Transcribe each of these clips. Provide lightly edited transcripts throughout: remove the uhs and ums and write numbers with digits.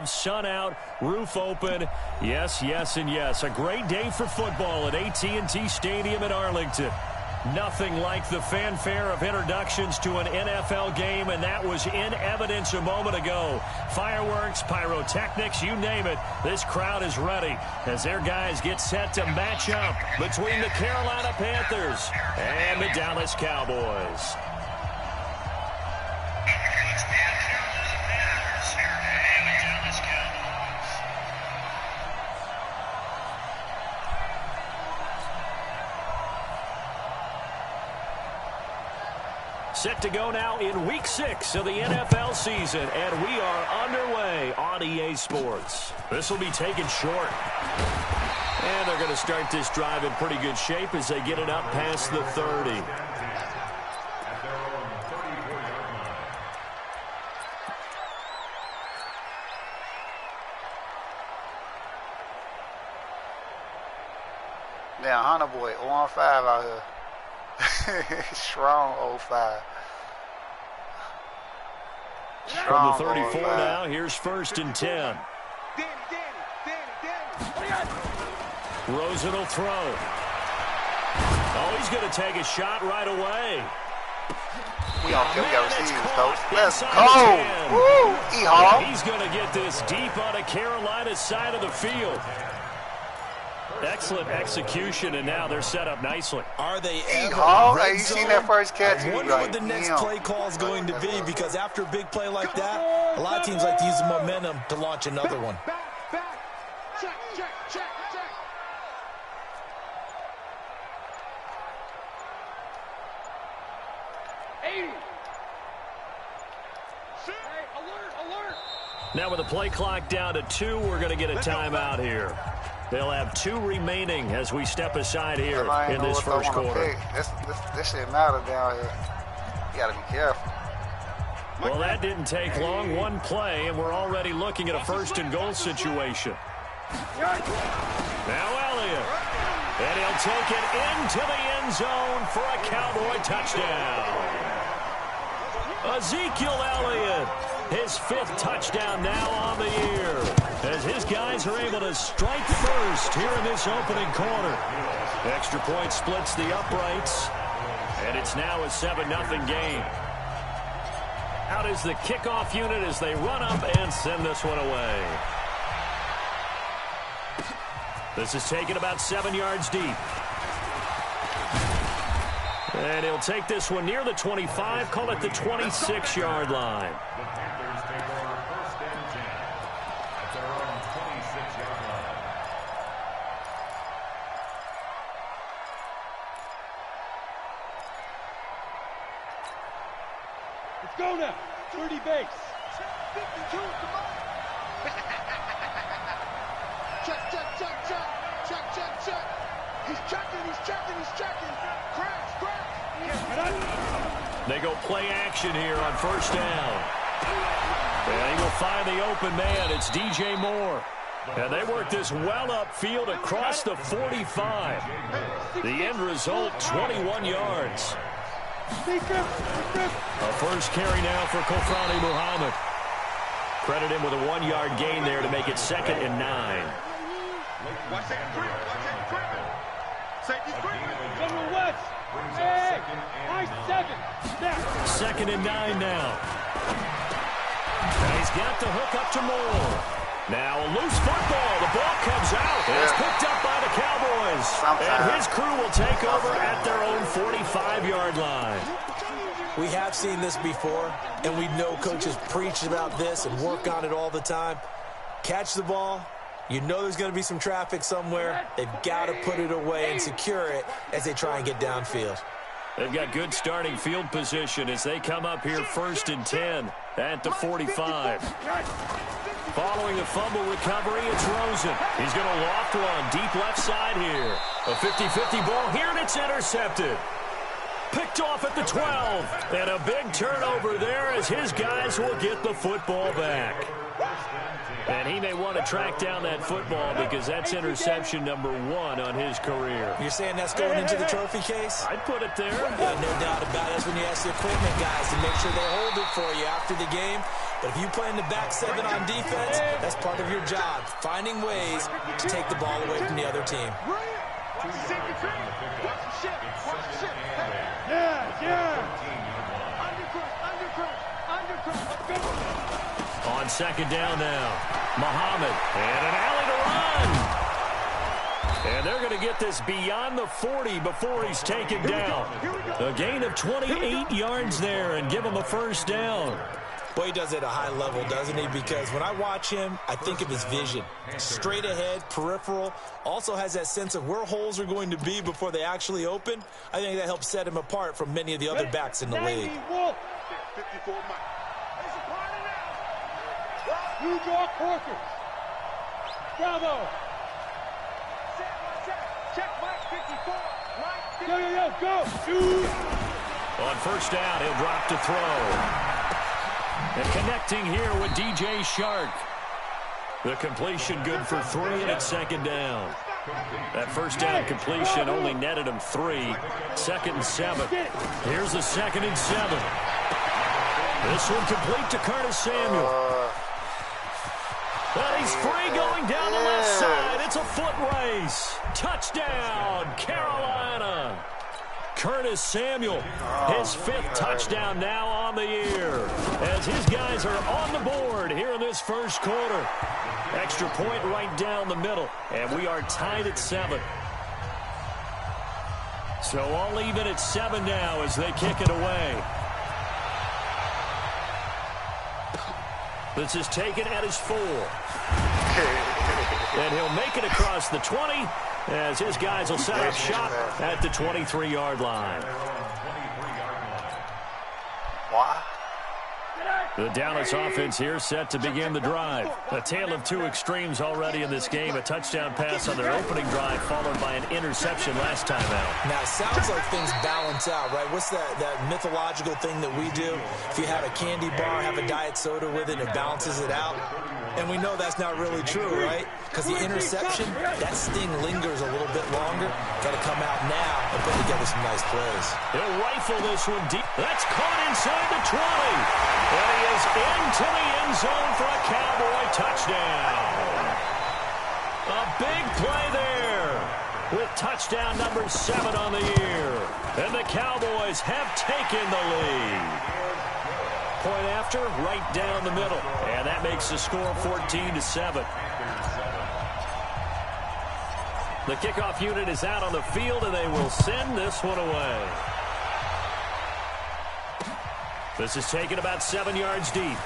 above, sun out, roof open. Yes, yes, and yes. A great day for football at AT&T Stadium in Arlington. Nothing like the fanfare of introductions to an NFL game, and that was in evidence a moment ago. Fireworks, pyrotechnics, you name it. This crowd is ready as their guys get set to match up between the Carolina Panthers and the Dallas Cowboys. Set to go now in Week 6 of the NFL season, and we are underway on EA Sports. This will be taken short. And they're going to start this drive in pretty good shape as they get it up past the 30. Now, Hunter boy, 0-5 out here. Strong 0-5. From the 34 now, here's 1st and 10. Rosen will throw. Oh, he's going to take a shot right away. We got receivers, coach. Let's go. Woo! He's going to get this deep on the Carolina side of the field. Excellent execution, and now they're set up nicely. Are they ever? Hey, you seen that first catch? I wonder what the next play call is going to be, because after a big play like that, a lot of teams like to use the momentum to launch another one. Check. Alert. Now with the play clock down to 2, we're going to get a timeout here. They'll have 2 remaining as we step aside here in this first quarter. This shit matter down here. You got to be careful. Well, that didn't take long. One play, and we're already looking at a 1st and goal situation. Now Elliott. And he'll take it into the end zone for a Cowboy touchdown. Ezekiel Elliott, his 5th touchdown now on the year, as his guys are able to strike first here in this opening quarter. Extra point splits the uprights, and it's now a 7-0 game. Out is the kickoff unit as they run up and send this one away. This is taken about 7 yards deep. And he'll take this one near the 25, call it the 26-yard line. Let's go now. 30 base. 52, come on. Check. He's checking. Crash. They go play action here on 1st down. And he will find the open man. It's DJ Moore. And they work this well upfield across the 45. The end result, 21 yards. A first carry now for Kofrani Muhammad. Credit him with a 1-yard gain there to make it 2nd and 9. Watch that grip. Safety grip. General West. Hey, high 7. 2nd and 9 now. And he's got the hook up to Moore. Now a loose football. The ball comes out. And it's picked up by the Cowboys. And his crew will take over at their own 45-yard line. We have seen this before, and we know coaches preach about this and work on it all the time. Catch the ball. You know there's going to be some traffic somewhere. They've got to put it away and secure it as they try and get downfield. They've got good starting field position as they come up here 1st and 10 at the 45. Following the fumble recovery, it's Rosen. He's going to loft one deep left side here. A 50-50 ball here, and it's intercepted. Picked off at the 12. And a big turnover there as his guys will get the football back. And he may want to track down that football because that's interception number 1 on his career. You're saying that's going into the trophy case? I'd put it there. No doubt about it. That's when you ask the equipment guys to make sure they hold it for you after the game. But if you play in the back seven on defense, that's part of your job, finding ways to take the ball away from the other team. On second down now, Muhammad, and an alley to run. And they're going to get this beyond the 40 before he's taken down. A gain of 28 yards there and give him a first down. Well, he does it at a high level, doesn't he? Because when I watch him, I think of his vision. Straight ahead, peripheral, also has that sense of where holes are going to be before they actually open. I think that helps set him apart from many of the other backs in the league. New York Horses. Bravo. Check Mike 54. Mike 54. Go. On first down, he'll drop to throw. And connecting here with DJ Shark. The completion good for 3, and it's second down. That first down completion only netted him 3. Second and 7. Here's the second and 7. This one complete to Curtis Samuel. But he's free going down the left side. It's a foot race. Touchdown, Carolina. Curtis Samuel, his 5th touchdown now on the year, as his guys are on the board here in this first quarter. Extra point right down the middle, and we are tied at 7. So all even at 7 now as they kick it away. This is taken at his 4. And he'll make it across the 20 as his guys will set up shop at the 23-yard line. Why? The Dallas offense here set to begin the drive. A tale of 2 extremes already in this game. A touchdown pass on their opening drive followed by an interception last time out. Now, it sounds like things balance out, right? What's that mythological thing that we do? If you have a candy bar, have a diet soda with it, it balances it out. And we know that's not really true, right? Because the interception, that sting lingers a little bit longer. Got to come out now and put together some nice plays. He'll rifle this one deep. That's caught inside the 20. And he is into the end zone for a Cowboy touchdown. A big play there with touchdown number 7 on the year. And the Cowboys have taken the lead. Point after, right down the middle. And that makes the score 14-7. The kickoff unit is out on the field, and they will send this one away. This is taken about 7 yards deep.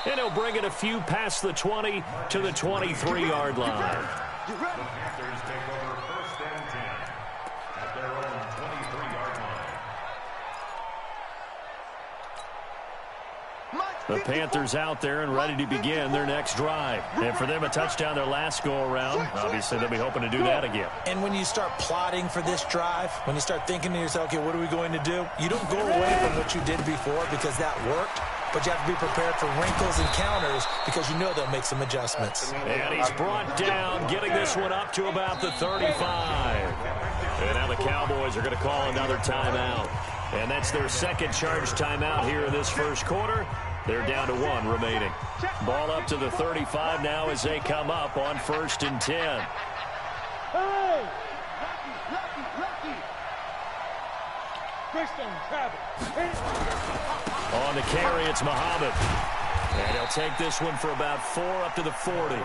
And he'll bring it a few past the 20 to the 23-yard line. The Panthers out there and ready to begin their next drive. And for them, a touchdown their last go-around. Obviously, they'll be hoping to do that again. And when you start plotting for this drive, when you start thinking to yourself, okay, what are we going to do? You don't go away from what you did before because that worked. But you have to be prepared for wrinkles and counters because you know they'll make some adjustments. And he's brought down, getting this one up to about the 35. And now the Cowboys are going to call another timeout. And that's their second charge timeout here in this first quarter. They're down to 1 remaining. Ball up to the 35 now as they come up on 1st and 10. Hey! Lucky! Christian Travis. On the carry, it's Muhammad. And he'll take this one for about 4 up to the 40.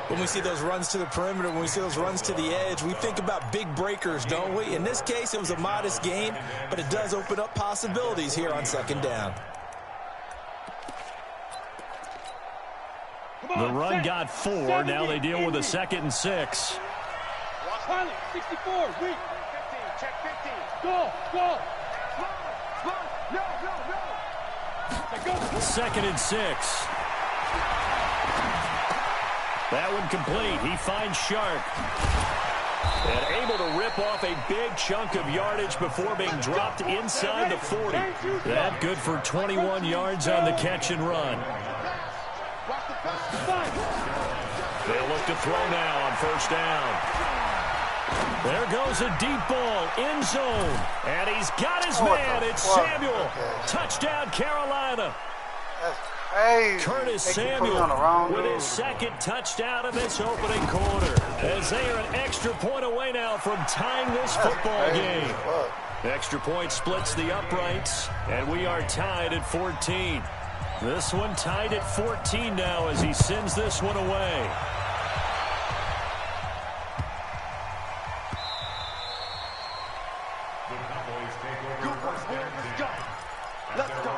When we see those runs to the perimeter, when we see those runs to the edge, we think about big breakers, don't we? In this case, it was a modest gain, but it does open up possibilities here on second down. The run got 4. Now they deal with a 2nd and 6. Pilot, 64, weak. 15, check 15. Go. No. 2nd and 6. That one complete. He finds Shark. And able to rip off a big chunk of yardage before being dropped inside the 40. That good for 21 yards on the catch and run. They'll look to throw now on first down. There goes a deep ball, end zone. And he's got his man. It's Samuel. Okay. Touchdown, Carolina. That's crazy. Curtis Samuel with his second touchdown of this opening quarter. As they are an extra point away now from tying this football game. Extra point splits the uprights, and we are tied at 14. This one tied at 14 now as he sends this one away. Let's go.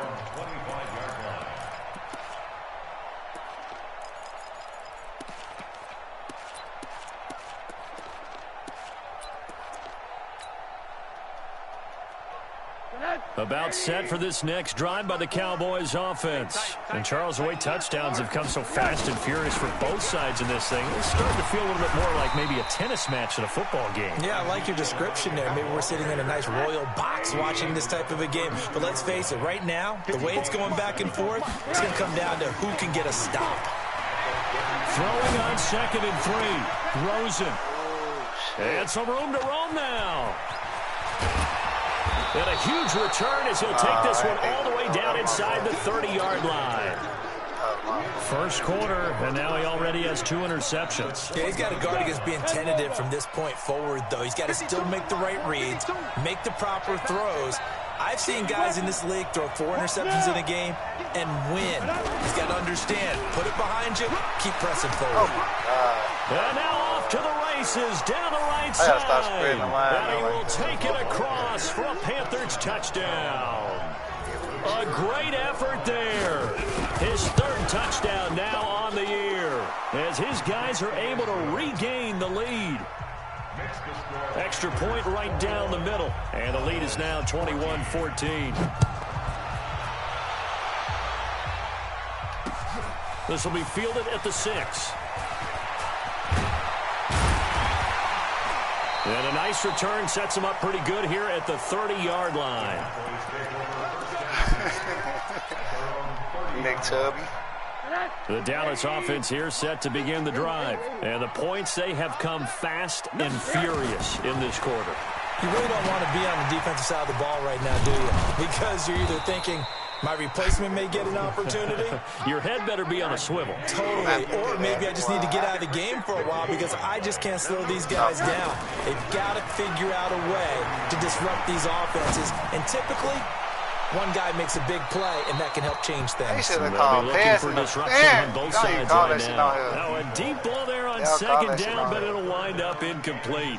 About set for this next drive by the Cowboys offense. And Charles, the way touchdowns have come so fast and furious for both sides in this thing, it's starting to feel a little bit more like maybe a tennis match in a football game. Yeah, I like your description there. Maybe we're sitting in a nice royal box watching this type of a game. But let's face it, right now, the way it's going back and forth, it's going to come down to who can get a stop. Throwing on 2nd and 3. Rosen. And some room to roam now. And a huge return as he'll take this one all the way down inside the 30-yard line. First quarter, and now he already has 2 interceptions. Yeah, he's got to guard against being tentative from this point forward, though. He's got to still make the right reads, make the proper throws. I've seen guys in this league throw 4 interceptions in a game and win. He's got to understand, put it behind you, keep pressing forward. And now off to the races, down the right side. And he will take it across for a Panthers touchdown. A great effort there. His 3rd touchdown now on the year as his guys are able to regain the lead. Extra point right down the middle, and the lead is now 21-14. This will be fielded at the 6. And a nice return sets him up pretty good here at the 30-yard line. Nick Tubby. The Dallas offense here set to begin the drive. And the points, they have come fast and furious in this quarter. You really don't want to be on the defensive side of the ball right now, do you? Because you're either thinking, my replacement may get an opportunity. Your head better be on a swivel. Totally. Or maybe I just need to get out of the game for a while because I just can't slow these guys down. They've got to figure out a way to disrupt these offenses. And typically, one guy makes a big play, and that can help change things. They should have They'll called be looking for disruption on both sides right now. Now a deep ball there on 2nd down, but it'll wind up incomplete.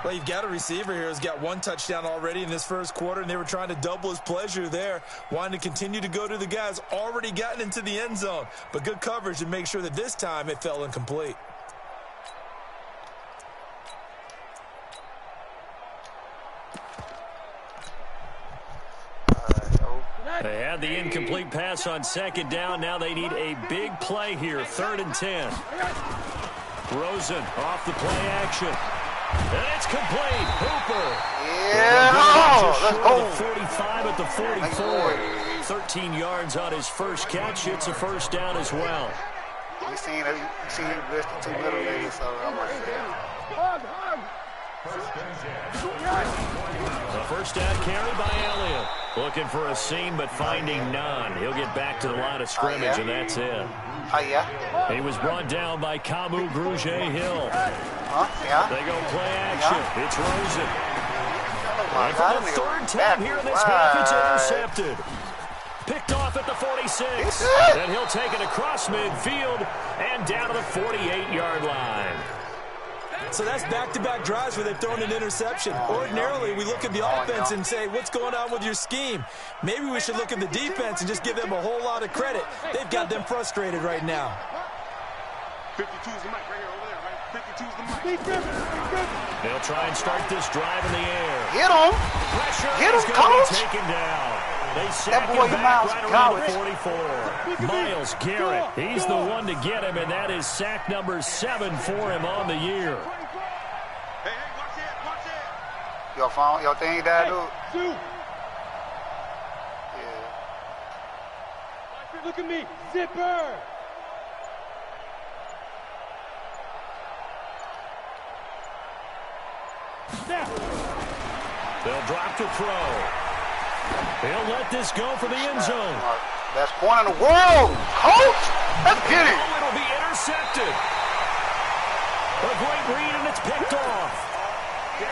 Well, you've got a receiver here who's got 1 touchdown already in this first quarter, and they were trying to double his pleasure there, wanting to continue to go to the guys already gotten into the end zone. But good coverage to make sure that this time it fell incomplete. They had the incomplete pass on 2nd down. Now they need a big play here, 3rd and 10. Rosen off the play action. And it's complete. Hooper. Yeah. Let's go. The 45 at the 44. 13 yards on his first catch. It's a first down as well. You seen him blitz the 2 little niggas, so I'm going to say. The first down carry by Elliott. Looking for a seam, but finding none. He'll get back to the line of scrimmage, and that's it. He was brought down by Kamu Grugier-Hill. They go play action. It's Rosen. And for the 3rd time here in this half, it's intercepted. Picked off at the 46. And he'll take it across midfield and down to the 48-yard line. So that's back-to-back drives where they've thrown an interception. Ordinarily, we look at the offense and say, what's going on with your scheme? Maybe we should look at the defense and just give them a whole lot of credit. They've got them frustrated right now. 52's the mic right here over there, right? 52's the mic. They'll try and start this drive in the air. Get him. Pressure Get him, is going to coach. be taken down. They sack That boy him back Miles right around the Garrett. 44. Myles Garrett, he's the one to get him, and that is sack number 7 for him on the year. Hey, watch it. Your phone, your thing died, dude? Sue. Yeah. Look at me. Zipper. They'll drop to throw. He'll let this go for the end zone. Best corner in the world. Coach, let's get it. Oh, it'll be intercepted. A great read, and it's picked off.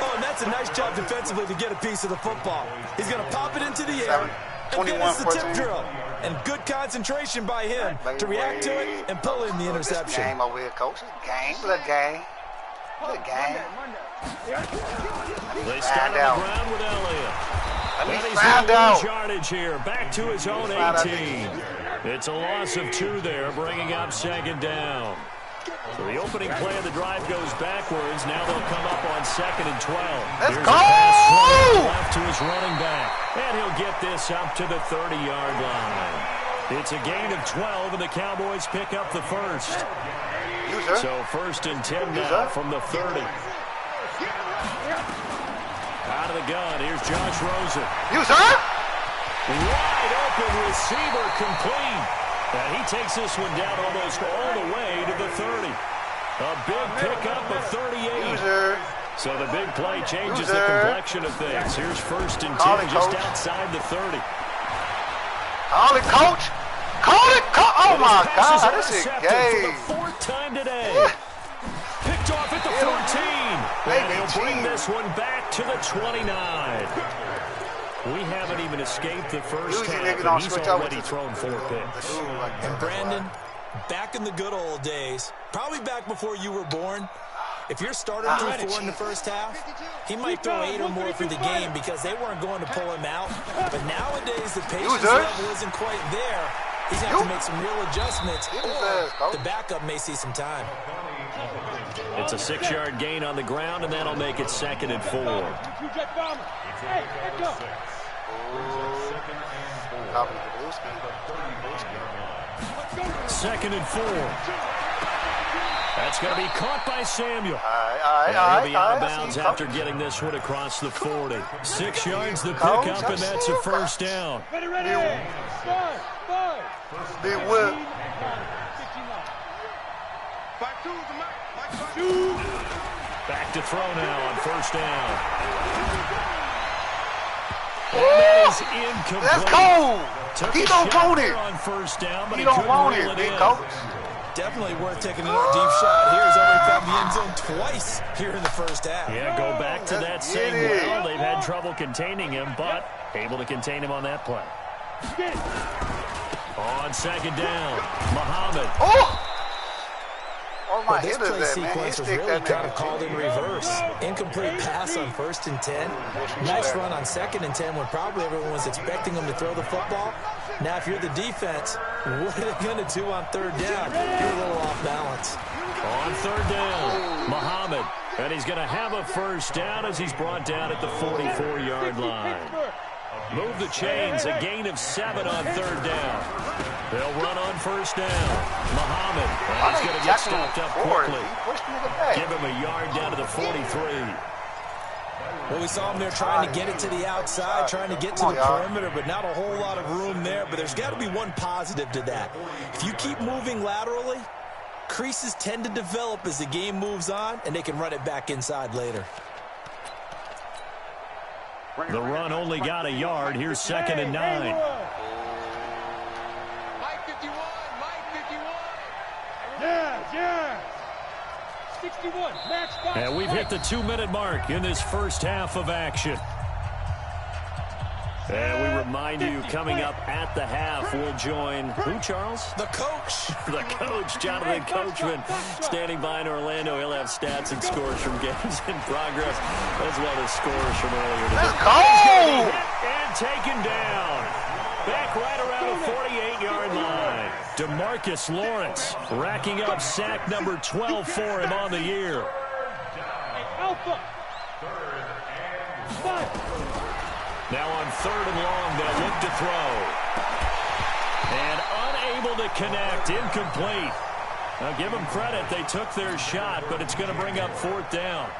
Oh, and that's a nice job defensively to get a piece of the football. He's going to pop it into the air and finish the tip drill. And good concentration by him to react to it and pull in the interception. Game over here, coach. Game, little game. Little game. They start on the ground with Elliott. And he's found going to out. lose yardage here, back to his own 18. It's a loss of 2 there, bringing up second down. So the opening play of the drive goes backwards. Now they'll come up on 2nd and 12. Let's Here's go! a pass left to his running back. And he'll get this up to the 30-yard line. It's a gain of 12, and the Cowboys pick up the first. So 1st and 10 now from the 30. Out of the gun, here's Josh Rosen. Wide open receiver, complete. And he takes this one down almost all the way to the 30. A big pickup of 38. So the big play changes the complexion of things. Here's 1st and 10 just outside the 30. Call it, coach. Call it, coach. Oh, my God. This is gay. For the 4th time today. Picked off at the 14. And he'll bring this one back to the 29. We haven't even escaped the first half, and he's already thrown 4 picks. And Brandon, back in the good old days, probably back before you were born, if your starter threw 4 in the first half, he might throw 8 or more for the game because they weren't going to pull him out. But nowadays, the patience level isn't quite there. He's going to have to make some real adjustments, or the backup may see some time. It's a 6-yard gain on the ground, and that'll make it 2nd and 4. Hey, let's go. 2nd and 4. That's going to be caught by Samuel. He'll be out of bounds after getting this one across the 40. 6 yards the pickup, and that's a first down. Ready. 5. Big whip. Back to throw now on 1st down. And that is incomplete. Let's go. Took He a don't shot want there it. on 1st down, but He he don't couldn't want reel it, it big in. coach. Definitely worth taking another deep shot. He's already found the end zone twice here in the first half. Yeah, go back to that same well. They've had trouble containing him, but able to contain him on that play. On 2nd down, Muhammad. Well, this play sequence was really kind of called in reverse. Incomplete pass on 1st and 10. Nice run on 2nd and 10 when probably everyone was expecting him to throw the football. Now, if you're the defense, what are they going to do on 3rd down? You're a little off balance. On 3rd down, Muhammad. And he's going to have a first down as he's brought down at the 44-yard line. Move the chains, a gain of 7 on 3rd down. They'll run on 1st down. Muhammad, and he's going to get stopped up quickly. Give him a yard down to the 43. Well, we saw him there trying to get it to the outside, trying to get to the perimeter, but not a whole lot of room there. But there's got to be one positive to that. If you keep moving laterally, creases tend to develop as the game moves on, and they can run it back inside later. The run only got a yard. Here's 2nd and 9. Yeah. 61, match box. And we've hit the 2-minute mark in this first half of action. And we remind you, coming up at the half, we'll join who, Charles? The coach. The coach, Jonathan Coachman, standing by in Orlando. He'll have stats and scores from games in progress, as well as scores from earlier today. Let's go! And taken down. Back right around the 48-yard line. DeMarcus Lawrence racking up sack number 12 for him on the year. Alpha. 5. Now on 3rd and long, they'll look to throw. And unable to connect, incomplete. Now give them credit, they took their shot, but it's going to bring up 4th down.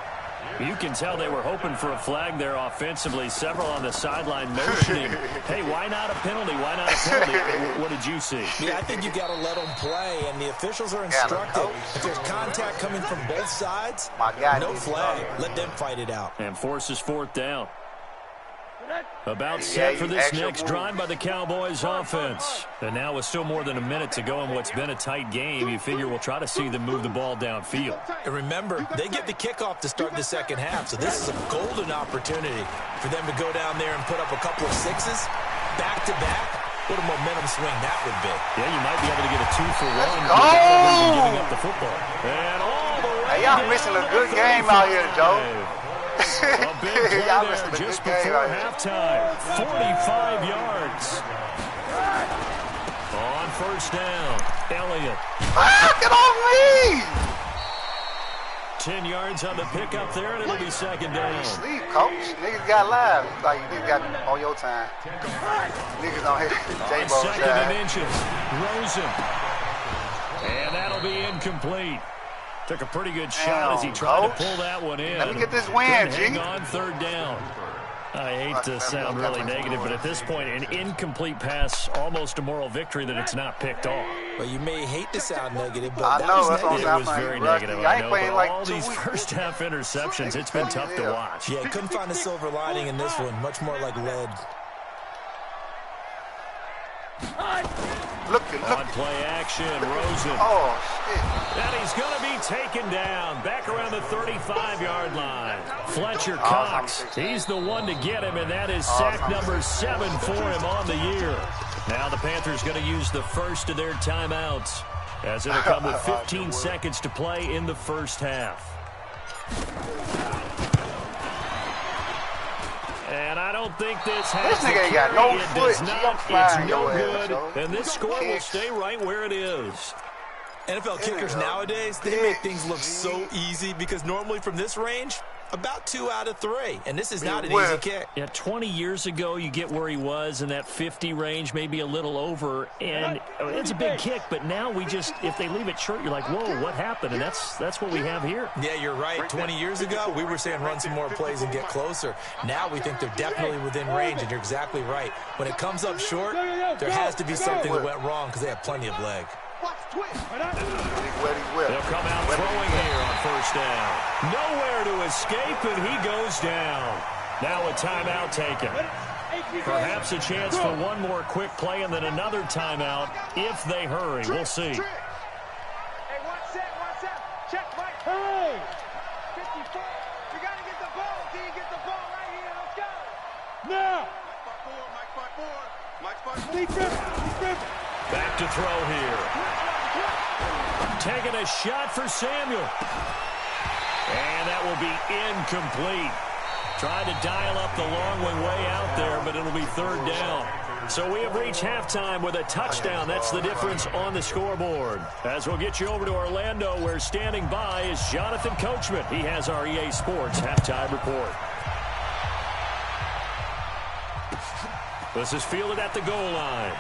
You can tell they were hoping for a flag there offensively. Several on the sideline motioning, hey, why not a penalty? Why not a penalty? What did you see? Yeah, I think you got to let them play, and the officials are instructed. If there's contact coming from both sides, no flag. Let them fight it out. And forces fourth down. About set for this next drive by the Cowboys offense. And now with still more than a minute to go in what's been a tight game, you figure we'll try to see them move the ball downfield. And remember, they get the kickoff to start the second half, so this is a golden opportunity for them to go down there and put up a couple of sixes back-to-back. What a momentum swing that would be. Yeah, you might be able to get a 2-for-1 without even giving up the football. And all the way. Hey, y'all missing a good game out here, Joe. A big play there just before halftime. 45 yards. On first down, Elliott. Get on me! 10 yards on the pickup there, and it'll be second down. Sleep, coach. Niggas got live. Like, you niggas got all your time. Niggas don't hit J-Bo's Second and inches. Rosen. And that'll be incomplete. Took a pretty good shot as he tried to pull that one in. Let me get this win, G. Hang on third down. I hate to sound really negative, but at this point, an incomplete pass, almost a moral victory that it's not picked off. Well, you may hate to sound negative, but it was very negative. I know, but like all these first-half interceptions, it's been tough to watch. Yeah, couldn't find a silver lining in this one. Much more like lead. Look. On play action, Rosen. Oh, shit. And he's going to be taken down back around the 35-yard line. Fletcher Cox, he's the one to get him, and that is sack number 7 for him on the year. Now the Panthers going to use the first of their timeouts, as it'll come with 15 seconds to play in the first half. And I don't think this has this nigga ain't got no foot. It's no good. And this score will stay right where it is. NFL kickers nowadays, they make things look so easy because normally from this range, about 2 out of 3. And this is not an easy kick. Yeah, 20 years ago, you get where he was in that 50 range, maybe a little over. And it's a big kick, but now we just, if they leave it short, you're like, whoa, what happened? And that's what we have here. Yeah, you're right. 20 years ago, we were saying run some more plays and get closer. Now we think they're definitely within range, and you're exactly right. When it comes up short, there has to be something that went wrong because they have plenty of leg. They'll come out throwing here on first down. Nowhere to escape, and he goes down. Now a timeout taken. Perhaps a chance for one more quick play and then another timeout if they hurry. We'll see. Hey, one set. Check, Mike. Hurry! 54. We got to get the ball. D, get the ball right here. Let's go. Now. Mike 4. Deep grip. Back to throw here. Taking a shot for Samuel. And that will be incomplete. Tried to dial up the long one way out there, but it'll be third down. So we have reached halftime with a touchdown. That's the difference on the scoreboard. As we'll get you over to Orlando, where standing by is Jonathan Coachman. He has our EA Sports halftime report. This is fielded at the goal line.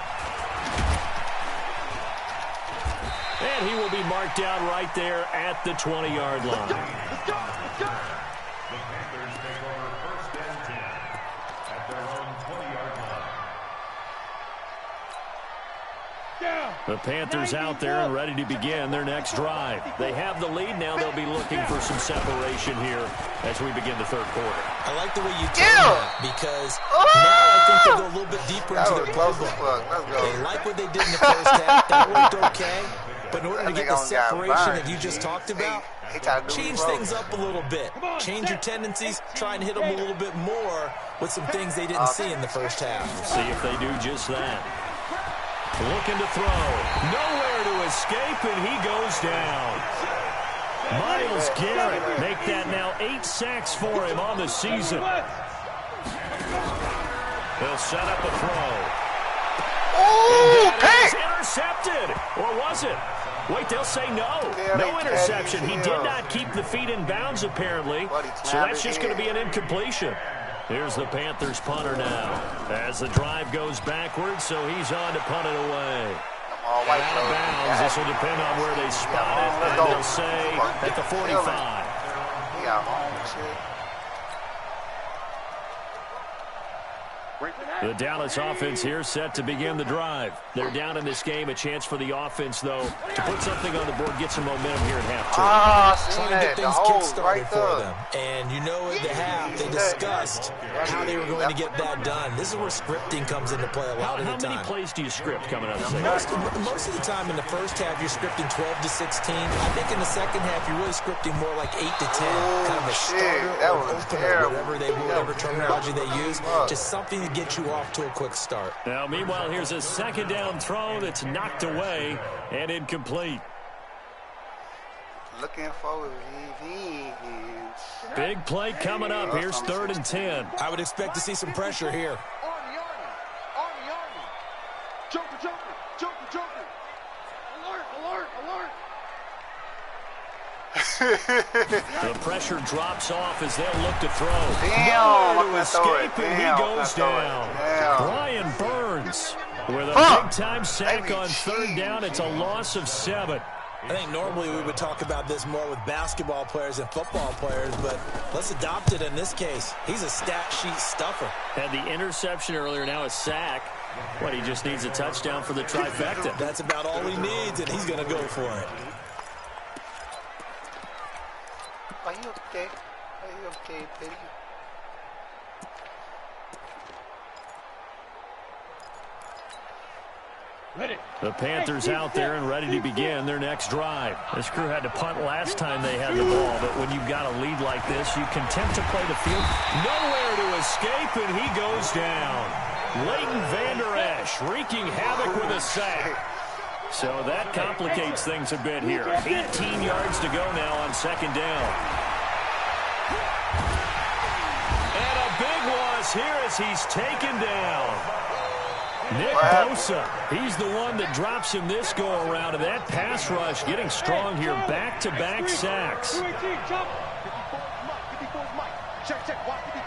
And he will be marked down right there at the 20-yard line. Let's go. The Panthers take over first and 10 at their own 20-yard line. The Panthers out there and ready to begin their next drive. They have the lead now. They'll be looking for some separation here as we begin the third quarter. I like the way you tell that because now I think they'll go a little bit deeper into their playbook. They like what they did in the first half. That worked okay. But in order to get the separation that you just talked about, change things up a little bit. Change your tendencies. Try and hit them a little bit more with some things they didn't see in the first half. See if they do just that. Looking to throw. Nowhere to escape, and he goes down. Myles Garrett make that now 8 sacks for him on the season. They'll set up a throw. Oh, is intercepted. Or was it? Wait, they'll say no. No interception. He did not keep the feet in bounds, apparently. So that's just going to be an incompletion. Here's the Panthers punter now. As the drive goes backwards, so he's on to punt it away. Out of bounds. This will depend on where they spot it. And they'll say at the 45. He out home and shit. The Dallas offense here set to begin the drive. They're down in this game. A chance for the offense, though, to put something on the board, get some momentum here at halftime. Trying to get things kick-started right for them. And you know at the half, they discussed how they were going to get that done. This is where scripting comes into play a lot of the time. How many plays do you script coming out of the second? Most of the time in the first half, you're scripting 12 to 16. I think in the second half, you're really scripting more like 8 to 10. Kind of a starter that or was opener, terrible. whatever terminology they use. Just something to get you off to a quick start. Now, meanwhile, here's a second down throw that's knocked away and incomplete. Looking for revenge. Big play coming up. Here's 3rd and 10. I would expect to see some pressure here. Army. Joker. Alert. The pressure drops off as they'll look to throw. Damn, Nowhere to escape, and he goes down. Brian Burns with a big-time sack on 3rd down. It's a loss of 7. I think normally we would talk about this more with basketball players and football players, but let's adopt it in this case. He's a stat sheet stuffer. Had the interception earlier, now a sack. He just needs a touchdown for the trifecta. That's about all he needs, and he's going to go for it. Are you okay? Baby? The Panthers out there and ready to begin their next drive. This crew had to punt last time they had the ball, but when you've got a lead like this, you can attempt to play the field. Nowhere to escape, and he goes down. Leighton Vander Esch wreaking havoc with a sack. So that complicates things a bit here. 18 yards to go now on 2nd down. And a big loss here as he's taken down. Nick Bosa, he's the one that drops him this go-around, and that pass rush getting strong here. Back-to-back sacks. 54 is Mike. Check. Watch 54.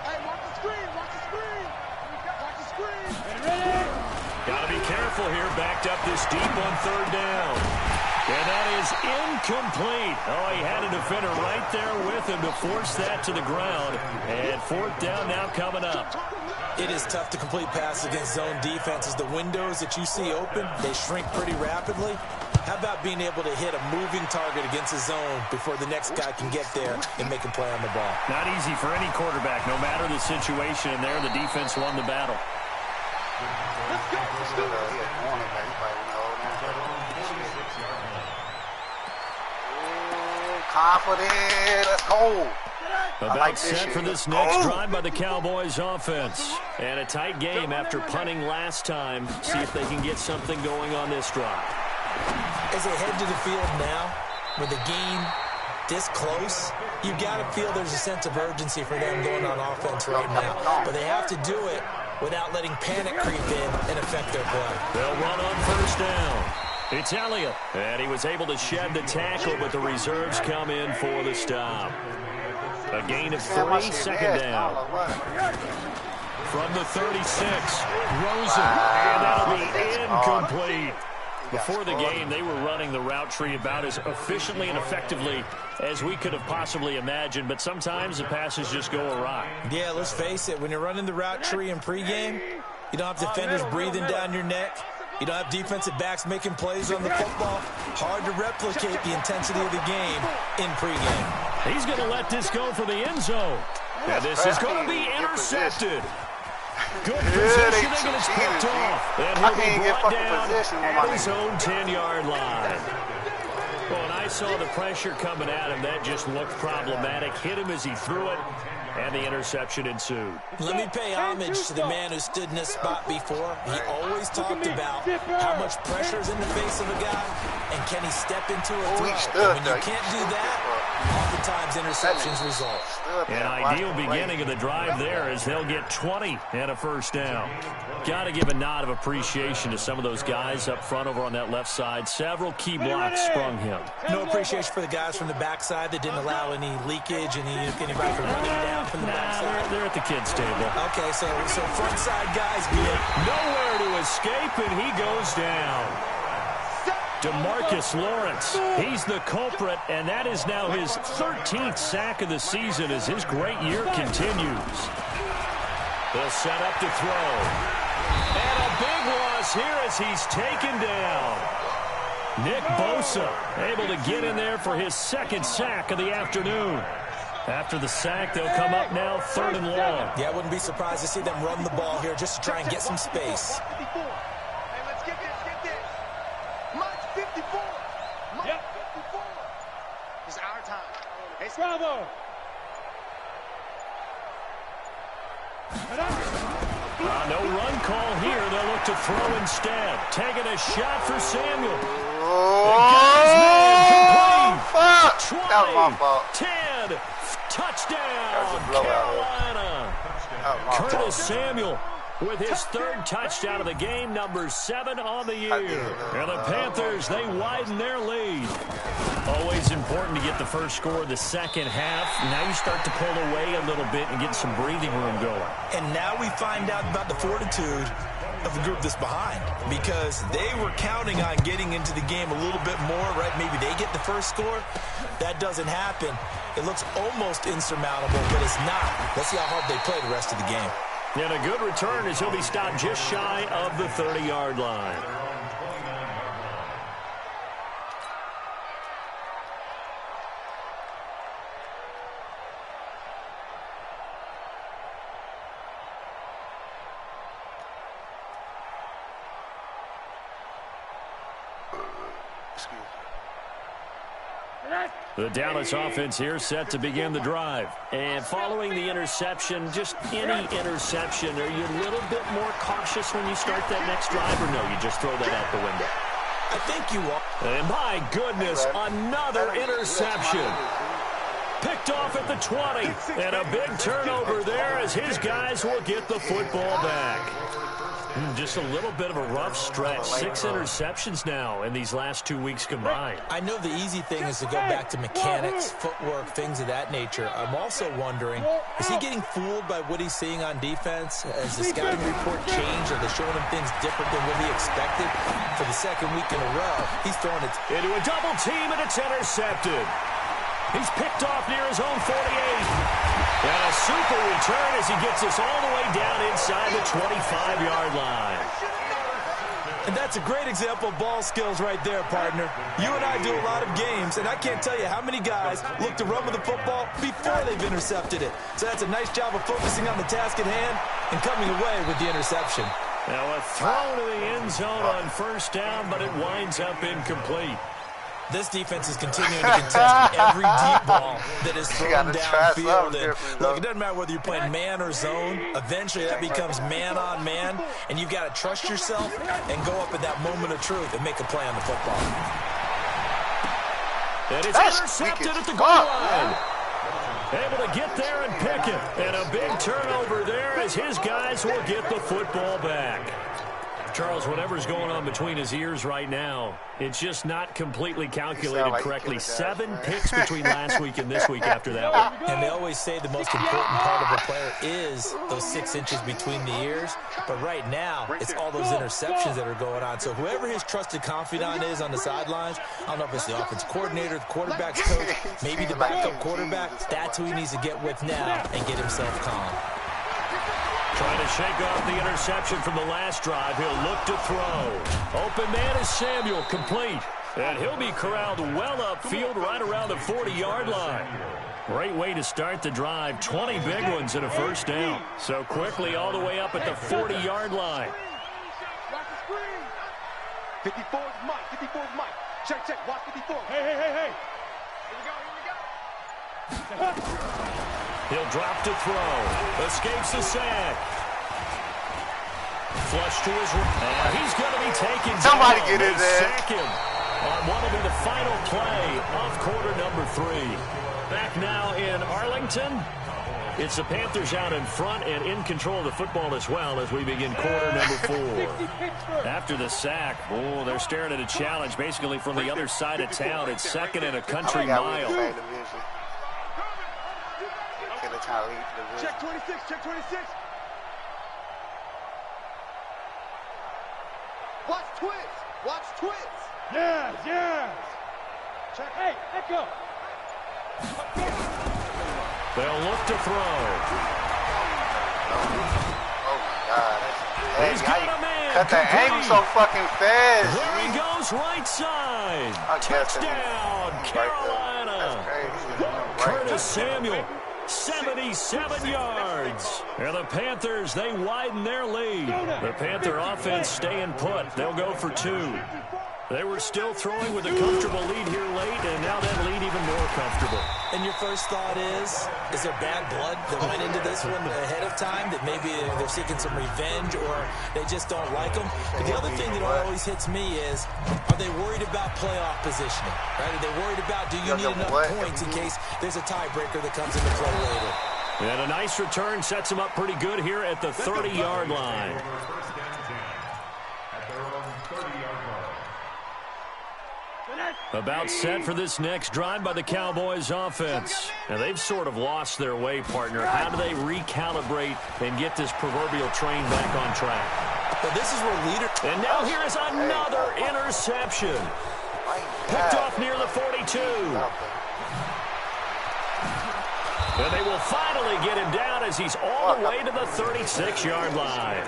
Hey, watch the screen. Watch the screen. Ready? Got to be careful here. Backed up this deep on 3rd down. And that is incomplete. He had a defender right there with him to force that to the ground. And 4th down now coming up. It is tough to complete passes against zone defenses. The windows that you see open, they shrink pretty rapidly. How about being able to hit a moving target against a zone before the next guy can get there and make a play on the ball? Not easy for any quarterback, no matter the situation. And there, the defense won the battle. Let's go. Confident. Let's go. About set for this next drive by the Cowboys offense. And a tight game after punting last time. See if they can get something going on this drive. As they head to the field now, with the game this close, you've got to feel there's a sense of urgency for them going on offense right now. But they have to do it without letting panic creep in and affect their play. They'll run on 1st down. It's Elliott. And he was able to shed the tackle, but the reserves come in for the stop. A gain of 3, 2nd down. From the 36, Rosen. And that'll be incomplete. Before the game, they were running the route tree about as efficiently and effectively as we could have possibly imagined, but sometimes the passes just go awry. Yeah, let's face it. When you're running the route tree in pregame, you don't have defenders breathing down your neck. You don't have defensive backs making plays on the football. Hard to replicate the intensity of the game in pregame. He's going to let this go for the end zone. And this is going to be intercepted. Good positioning, and it's picked off. And he'll be brought down at his own 10-yard line. Well, when I saw the pressure coming at him, that just looked problematic. Hit him as he threw it, and the interception ensued. Let me pay homage to the man who stood in this spot before. He always talked about how much pressure is in the face of a guy, and can he step into a throw. And when you can't do that, oftentimes interceptions result. An ideal beginning of the drive there as they'll get 20 and a 1st down. Got to give a nod of appreciation to some of those guys up front over on that left side. Several key blocks sprung him. No appreciation for the guys from the backside that didn't allow any leakage, anybody from running down from the backside. They're at the kids' table. Okay, so front side guys get nowhere to escape, and he goes down. DeMarcus Lawrence. He's the culprit, and that is now his 13th sack of the season as his great year continues. They'll set up to throw. And a big loss here as he's taken down. Nick Bosa able to get in there for his second sack of the afternoon. After the sack, they'll come up now 3rd and long. Yeah, I wouldn't be surprised to see them run the ball here just to try and get some space. Hey, let's get this. March 54. March 54. It's our time. It's Bravo. No run call here. They'll look to throw instead. Taking a shot for Samuel. Fuck! That was my fault. 10. Touchdown, That was a blowout. Carolina. That was my Curtis fault. Samuel with his 3rd touchdown of the game, number 7 on the year. And the Panthers, they widen their lead. Always important to get the first score of the second half. Now you start to pull away a little bit and get some breathing room going. And now we find out about the fortitude of the group that's behind, because they were counting on getting into the game a little bit more, right? Maybe they get the first score. That doesn't happen. It looks almost insurmountable, but it's not. Let's see how hard they play the rest of the game. And a good return as he'll be stopped just shy of the 30-yard line. The Dallas offense here set to begin the drive. And following the interception, just any interception, are you a little bit more cautious when you start that next drive, or no, you just throw that out the window? I think you are. And my goodness, another interception. Picked off at the 20. And a big turnover there as his guys will get the football back. Just a little bit of a rough stretch. 6 interceptions now in these last 2 weeks combined. I know the easy thing is to go back to mechanics, footwork, things of that nature. I'm also wondering, is he getting fooled by what he's seeing on defense? Has the scouting report changed? Are they showing him things different than what he expected? For the 2nd week in a row, he's throwing it into a double team, and it's intercepted. He's picked off near his own 48. And a super return as he gets us all the way down inside the 25-yard line. And that's a great example of ball skills right there, partner. You and I do a lot of games, and I can't tell you how many guys look to run with the football before they've intercepted it. So that's a nice job of focusing on the task at hand and coming away with the interception. Now a throw to the end zone on 1st down, but it winds up incomplete. This defense is continuing to contest every deep ball that is thrown downfield. And look, it doesn't matter whether you're playing man or zone. Eventually, that becomes man-on-man, and you've got to trust yourself and go up in that moment of truth and make a play on the football. And it's intercepted at the goal line. Able to get there and pick it. And a big turnover there as his guys will get the football back. Charles, whatever's going on between his ears right now, it's just not completely calculated correctly. 7 picks between last week and this week after that one. And they always say the most important part of a player is those 6 inches between the ears. But right now, it's all those interceptions that are going on. So whoever his trusted confidant is on the sidelines, I don't know if it's the offensive coordinator, the quarterback's coach, maybe the backup quarterback, that's who he needs to get with now and get himself calm. Trying to shake off the interception from the last drive. He'll look to throw. Open man is Samuel, complete. And he'll be corralled well upfield right around the 40-yard line. Great way to start the drive. 20 big ones and a 1st down. So quickly all the way up at the 40-yard line. 54 is Mike. 54 is Mike. Check. Watch 54. Hey. Here we go. He'll drop to throw. Escapes the sack. Flush to his right. He's going to be taken Somebody down. get in there. Sack him on what will be the final play of quarter number 3. Back now in Arlington. It's the Panthers out in front and in control of the football as well as we begin quarter number 4. After the sack, they're staring at a challenge basically from the other side of town. It's 2nd and a country mile. Check 26. Watch twist. Yes, yes. Check. Hey, echo. They'll look to throw. Oh my God. He's got a man. Cut that angle so fucking fast. There he goes, right side. Touchdown, Carolina. That's crazy. Curtis Samuel, 77 yards. And the Panthers, they widen their lead. The Panther offense staying put. They'll go for 2. They were still throwing with a comfortable lead here late, and now that lead even more comfortable. And your first thought is there bad blood that went into this one ahead of time, that maybe they're seeking some revenge or they just don't like them? But the other thing that always hits me is, are they worried about playoff positioning? Right? Are they worried about, do you need enough points in case there's a tiebreaker that comes into play later? And a nice return sets them up pretty good here at the 30-yard line. About set for this next drive by the Cowboys offense. And they've sort of lost their way, partner. How do they recalibrate and get this proverbial train back on track? Well, this is where leader... And now here is another interception. Picked off near the 42. And they will finally get him down as he's all the way to the 36-yard line.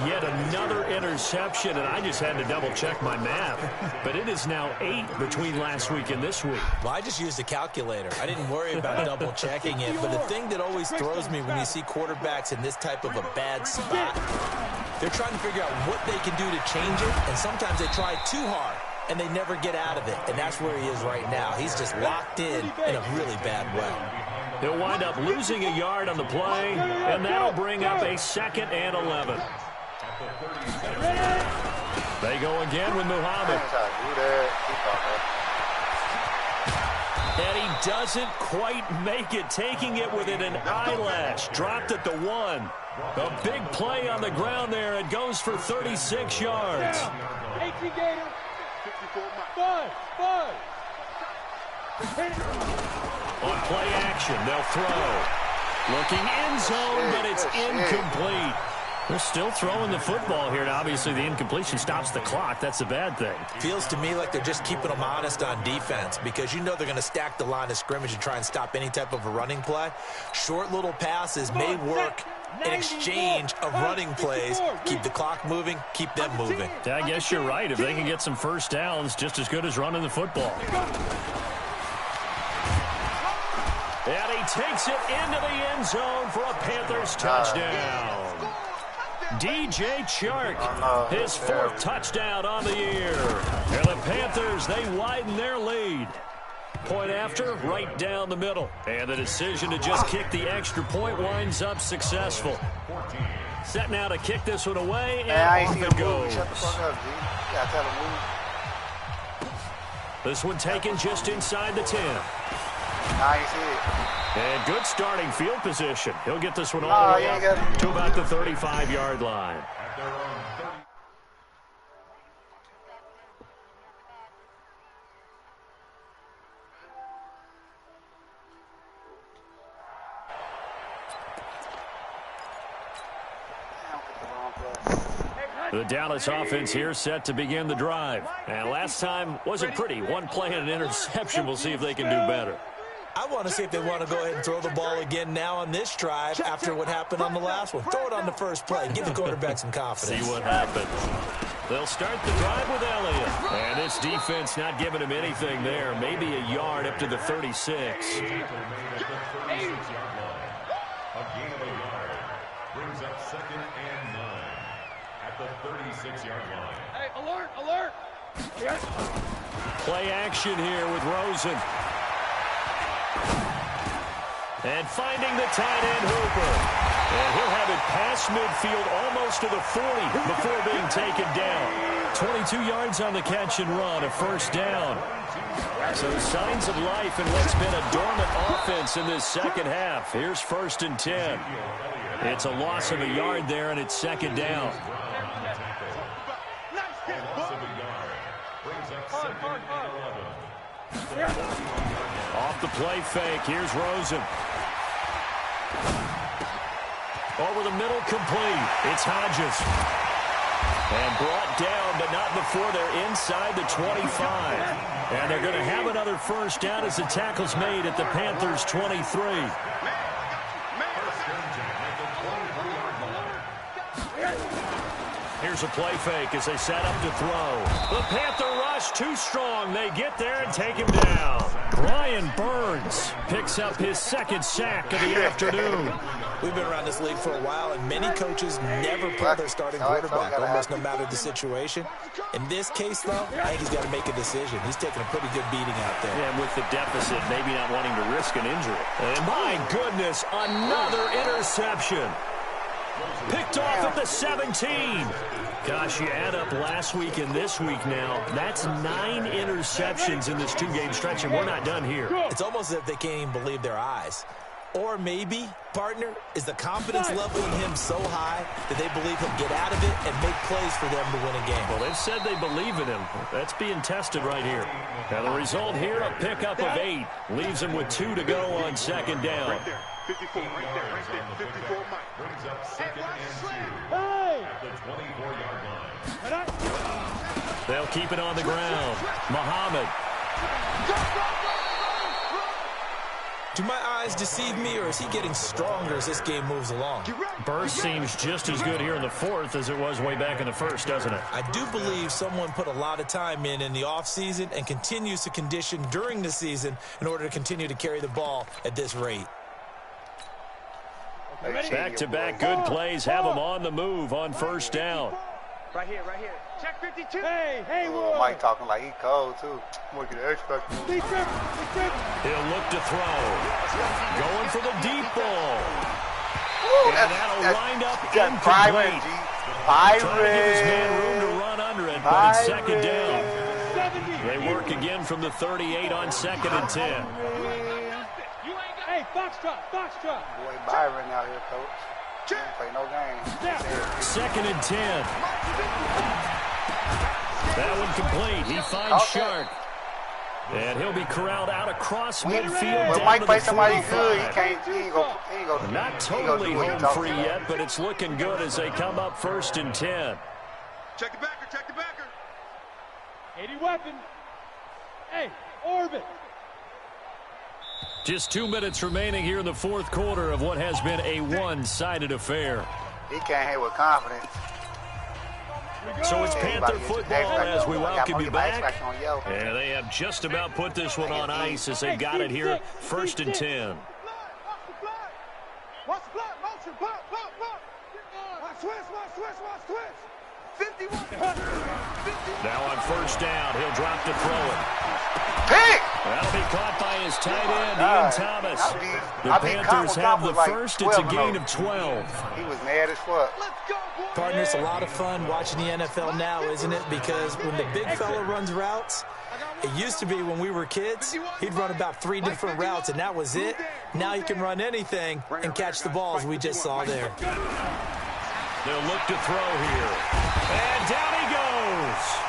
Yet another interception, and I just had to double-check my math. But it is now 8 between last week and this week. Well, I just used a calculator. I didn't worry about double-checking it. But the thing that always throws me when you see quarterbacks in this type of a bad spot, they're trying to figure out what they can do to change it, and sometimes they try too hard, and they never get out of it. And that's where he is right now. He's just locked in a really bad way. He'll wind up losing a yard on the play, and that'll bring up a 2nd and 11. They go again with Muhammad. And he doesn't quite make it, taking it within an eyelash. Dropped at the 1. A big play on the ground there. It goes for 36 yards. 18 Gator. 5. On play action, they'll throw. Looking end zone, but it's incomplete. They're still throwing the football here, and obviously the incompletion stops the clock. That's a bad thing. Feels to me like they're just keeping them honest on defense, because you know they're going to stack the line of scrimmage and try and stop any type of a running play. Short little passes may work in exchange of running plays. Keep the clock moving, keep them moving. Yeah, I guess you're right. If they can get some first downs, just as good as running the football. And he takes it into the end zone for a Panthers touchdown. DJ Chark, his 4th touchdown on the year. And the Panthers, they widen their lead. Point after, right down the middle. And the decision to just kick the extra point winds up successful. Set now to kick this one away, and off it goes. Shut the fuck up, G. You gotta tell him move. This one taken just inside the 10. Nice hit. And good starting field position. He'll get this one all the way up to about the 35-yard line. The Dallas offense here set to begin the drive. And last time wasn't pretty. One play and an interception. We'll see if they can do better. I want to see if they want to go ahead and throw the ball again now on this drive after what happened on the last one. Throw it on the first play. Give the quarterback some confidence. See what happens. They'll start the drive with Elliott. And this defense not giving him anything there. Maybe a yard up to the 36. A gain of a yard brings up 2nd and 9 at the 36-yard line. Hey, alert, alert. Yes. Play action here with Rosen. And finding the tight end, Hooper. And he'll have it past midfield almost to the 40 before being taken down. 22 yards on the catch and run, a first down. So signs of life in what's been a dormant offense in this second half. Here's 1st and 10. It's a loss of a yard there, and it's 2nd down. Off the play fake, here's Rosen. Over the middle, complete. It's Hodges. And brought down, but not in the before they're inside the 25. And they're going to have another first down as the tackle's made at the Panthers' 23. Here's a play fake as they set up to throw. The Panther rush too strong. They get there and take him down. Brian Burns picks up his second sack of the afternoon. We've been around this league for a while, and many coaches never pull their starting quarterback, almost no matter the situation. In this case, though, I think he's got to make a decision. He's taking a pretty good beating out there. Yeah, and with the deficit, maybe not wanting to risk an injury. And my goodness, another interception. Picked off at the 17. Gosh, you add up last week and this week now. That's 9 interceptions in this 2-game stretch, and we're not done here. It's almost as if they can't even believe their eyes. Or maybe, partner, is the confidence level in him so high that they believe he'll get out of it and make plays for them to win a game. Well, they've said they believe in him. That's being tested right here. Now, the result here, a pickup of 8. Leaves him with 2 to go on second down. Right there. 54, right there. 54, Mike. Brings up second and 2 at the 24-yard line. They'll keep it on the ground. Muhammad. Do my eyes deceive me, or is he getting stronger as this game moves along? Burst seems just as good here in the fourth as it was way back in the first, doesn't it? I do believe someone put a lot of time in the offseason and continues to condition during the season in order to continue to carry the ball at this rate. Back-to-back good plays have them on the move on first down. Right here, right here. Check 52. Hey, Mike talking like he cold, too. I'm going to get an X-Factor. He'll look to throw. Going for the deep ball. And that'll wind up Byron, incomplete. Byron. Trying to give his man room to run under it, but it's second down. They work again from the 38 on second and 10. Hey, foxtrot. Boy, Byron out here, coach. He don't play no games. Second and 10. That one complete. He finds Shark. And he'll be corralled out across midfield When down Mike to play the somebody 45. good, he ain't go. Not totally home free yet, but it's looking good as they come up first and 10. Check the backer. 80 weapon. Hey, orbit. Just 2 minutes remaining here in the fourth quarter of what has been a one-sided affair. He can't hit with confidence. So it's Panther football as we welcome you back. Yeah, And they have just about put this one on ice as they got it here first and 10. Watch the block, motion, block. Watch twist. 51. Now on first down, he'll drop to throw it. Pick! That'll be caught by his tight end, Ian Thomas. The Panthers have the first. It's a gain of 12. He was mad as fuck. Partner, it's a lot of fun watching the NFL now, isn't it? Because when the big fella runs routes, it used to be when we were kids, he'd run about 3 different routes, and that was it. Now he can run anything and catch the balls we just saw there. They'll look to throw here. And down he goes.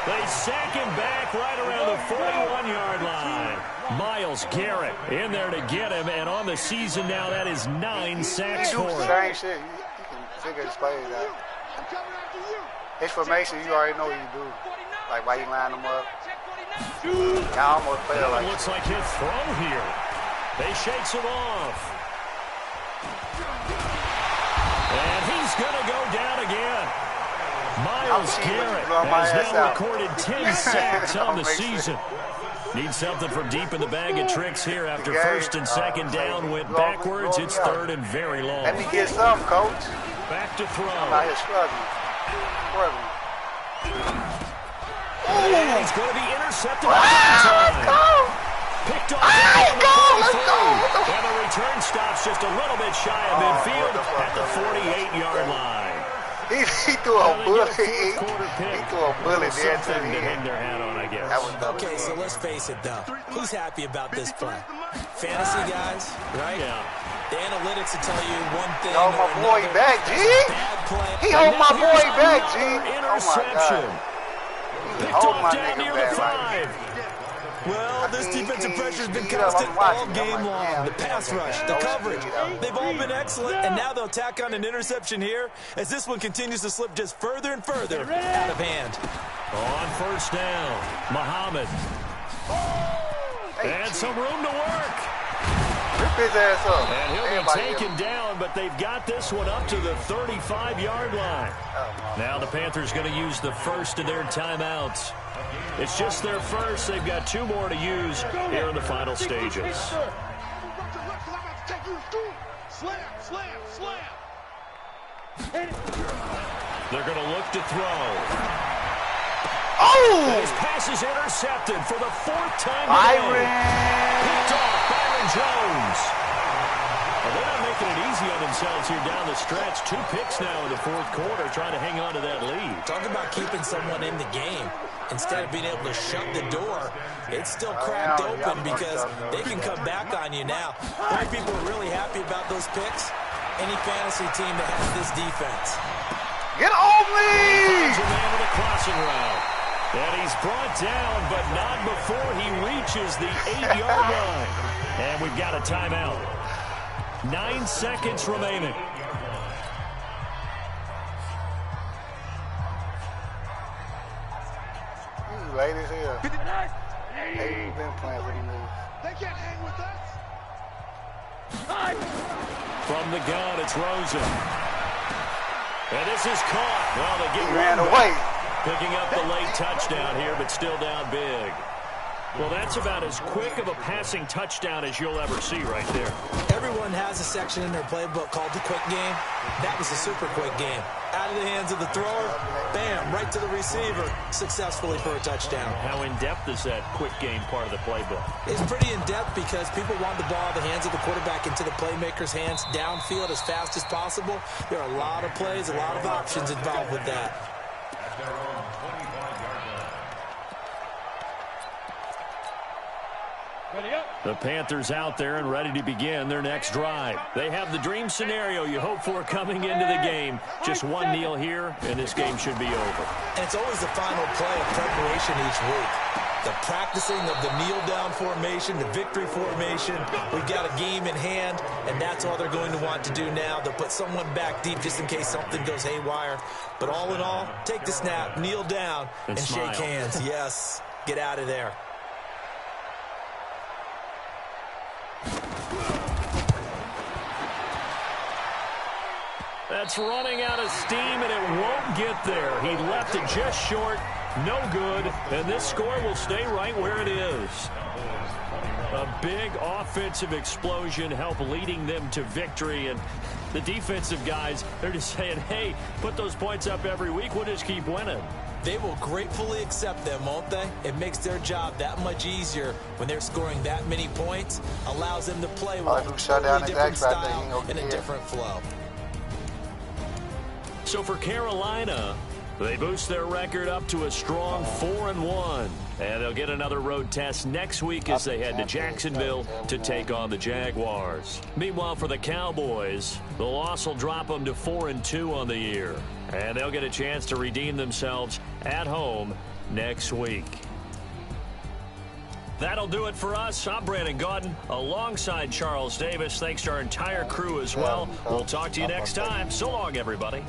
They sack him back right around the 41-yard line. Miles Garrett in there to get him, and on the season now, that is 9 sacks for him. Same shit. You can figure his plays out. His formation, you already know what you do. Like, why you line them up. I almost play It like looks like he'll throw here. They shakes him off. And he's going to go down again. Miles Garrett has now recorded 10 sacks on the season. Needs something from deep in the bag of tricks here after first and second down went backwards. It's third and very long. Let me get some, coach. Back to throw. I'm out here struggling. And he's going to be intercepted by time. Picked off down the 43. And the return stops just a little bit shy of midfield at the 48-yard line. He threw a bullet. He threw a bullet there to the Something to hang end. their hat on, I guess. Okay, so let's face it, though. Who's happy about this play? Fantasy guys, right? Yeah. The analytics will tell you one thing Hold or my boy another. back, G. Bad play. He hold my boy back, G. Interception. Oh, my God. Picked Hold off my down nigga near back, the right? 5. Well, this defensive pressure has been I'm constant watching. all game I'm like, long. damn, The pass rush, the coverage, they've all been excellent, and now they'll tack on an interception here as this one continues to slip just further and further out of hand. On first down, Muhammad. And some room to work. Rip his ass up. And he'll Everybody be taken down, but they've got this one up to the 35-yard line. Now the Panthers going to use the first of their timeouts. It's just their first. They've got 2 more to use here in the final stages. They're going to look to throw. Oh! His pass is intercepted for the 4th time today. Picked off Byron Jones. Well, they're not making it easy on themselves here down the stretch. 2 picks now in the 4th quarter, trying to hang on to that lead. Talk about keeping someone in the game. Instead of being able to shut the door, it's still cracked open because they can come back on you now. Why people are really happy about those picks? Any fantasy team that has this defense. Get on me! Finds a man with a crossing route. And he's brought down, but not before he reaches the 8-yard line. And we've got a timeout. 9 seconds remaining. You late as hell. Hey, you've been playing for the news. They can't hang with us. From the gun, it's Rosen. And this is caught. Well, they get He ran one away. back. Picking up the late touchdown here, but still down big. Well, that's about as quick of a passing touchdown as you'll ever see right there. Everyone has a section in their playbook called the quick game. That was a super quick game. Out of the hands of the thrower, bam, right to the receiver, successfully for a touchdown. How in-depth is that quick game part of the playbook? It's pretty in-depth because people want the ball in the hands of the quarterback into the playmaker's hands downfield as fast as possible. There are a lot of plays, a lot of options involved with that. The Panthers out there and ready to begin their next drive. They have the dream scenario you hope for coming into the game. Just one kneel here, and this game should be over. And it's always the final play of preparation each week. The practicing of the kneel-down formation, the victory formation. We've got a game in hand, and that's all they're going to want to do now. They'll put someone back deep just in case something goes haywire. But all in all, take the snap, kneel down, and shake hands. Yes, get out of there. That's running out of steam, and it won't get there. He left it just short. No good, and this score will stay right where it is. A big offensive explosion helped leading them to victory, and the defensive guys, they're just saying, hey, put those points up every week. We'll just keep winning. They will gratefully accept them, won't they? It makes their job that much easier when they're scoring that many points, allows them to play with a totally different style and a different flow. So for Carolina, they boost their record up to a strong 4-1. And they'll get another road test next week as they head to Jacksonville to take on the Jaguars. Meanwhile, for the Cowboys, the loss will drop them to 4-2 on the year. And they'll get a chance to redeem themselves at home next week. That'll do it for us. I'm Brandon Gaudin alongside Charles Davis. Thanks to our entire crew as well. We'll talk to you next time. So long, everybody.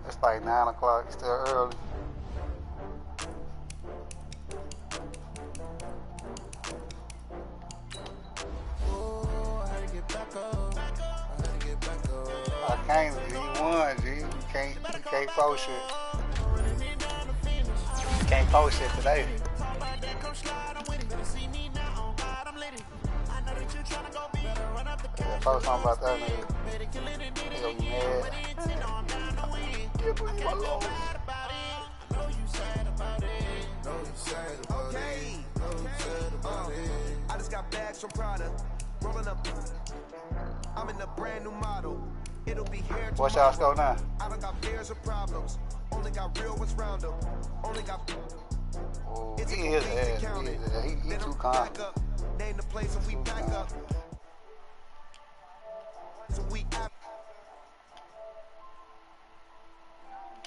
It's like 9 o'clock, it's still early. I can't, G. You won, G. You can't post shit. You can't post shit today. Yeah, post something about that nigga. He gonna be mad. I just got bags from Prada. Rolling up. I'm in a brand new model. It'll be here. What's y'all score now? I don't got fears or problems. Only got real ones round them. Only got. Oh, he is ass. He too calm. Name the place and we back up. So we